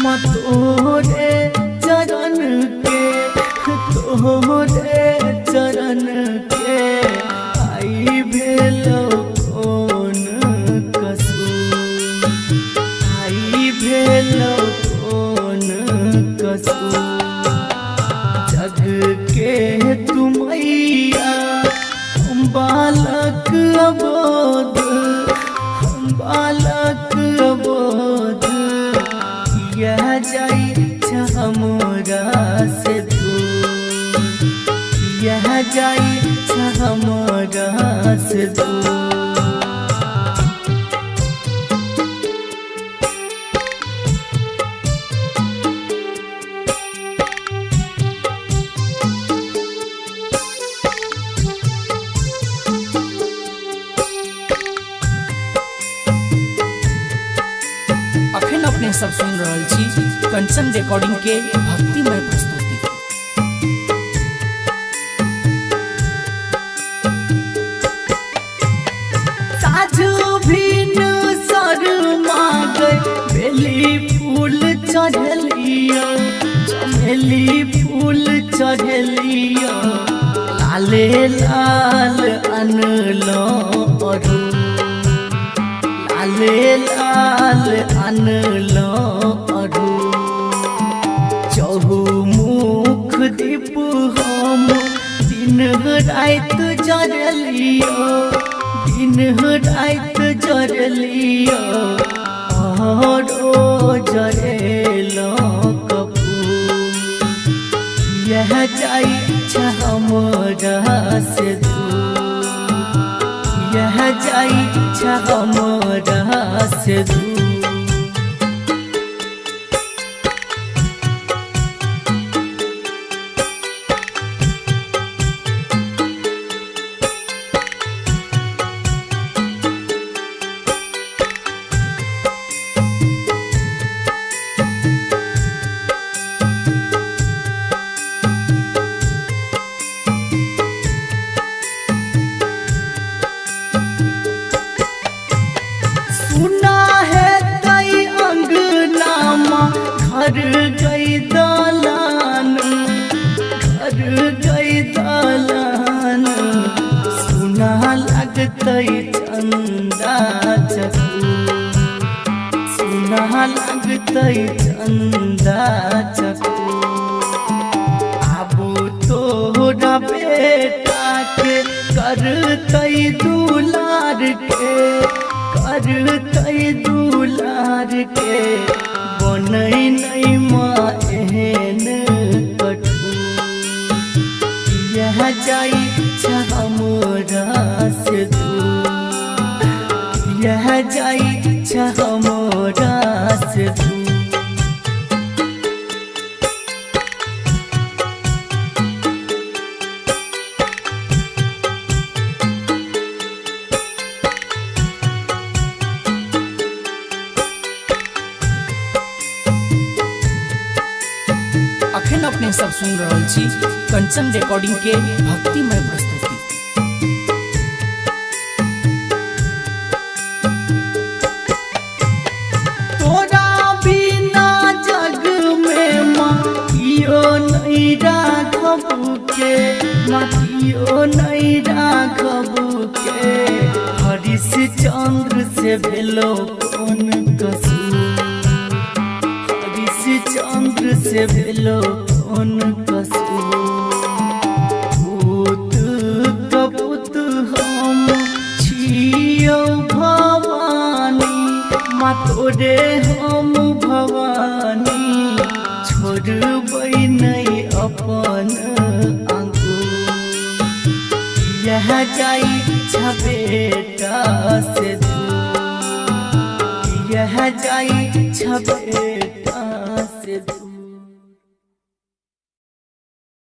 तोरे चरण के आई भेलो कौन कसूर, आई भेलो कौन कसूर। जग के तुमैया हम बालक अबोध, हम बालक अबोध यह जाई हमरा से दूर, यह जाई हमरा से दूर। अखन अपने सब सुन रहल छी कंचन रिकॉर्डिंग के भक्तिमय प्रस्तुति। साझु भिन शर्मा गए बेली फूल चढ़लियो, चमेली फूल चढ़लियो, लाले लाल अनलो अरू, लाले लाल अनलो अरू। चहुमुख दीप हम दिन रात जरलियो, दिन रात जरलियो, औरो जरेलो कपूर। यह जाई हमरा से दूर, यह जाई हमरा से दूर। सुना है तई अंगनामा घर गई दालान, घर गई दालान। सुना लगतई चंदा चकोर, सुना लगतई चंदा चकोर। आबू तोरा बेटा के करतई दुलार के, करतई दुलार के। बनई नहीं माँ एहन कठोर, यह जाई हमरा से दूर, यह जाई हमरा से दूर। अखन अपने सब सुन रहल छी कंचन रिकॉर्डिंग के भक्तिमय प्रस्तुति। तोरा बिना जग में माँ कियो नहीं राघबू के, माँ कियो नहीं राघबू के। हरिश्चंद्र से भेलो कौन कसूर, हरिश्चंद्र से भेलो कौन कसूर। पूत कपूत हम छियो भवानी, माँ तोरे हम भवानी। छोड़बै नहीं अपन अंगूर, यह जाई बेटा से दूर, यह जाई बेटा।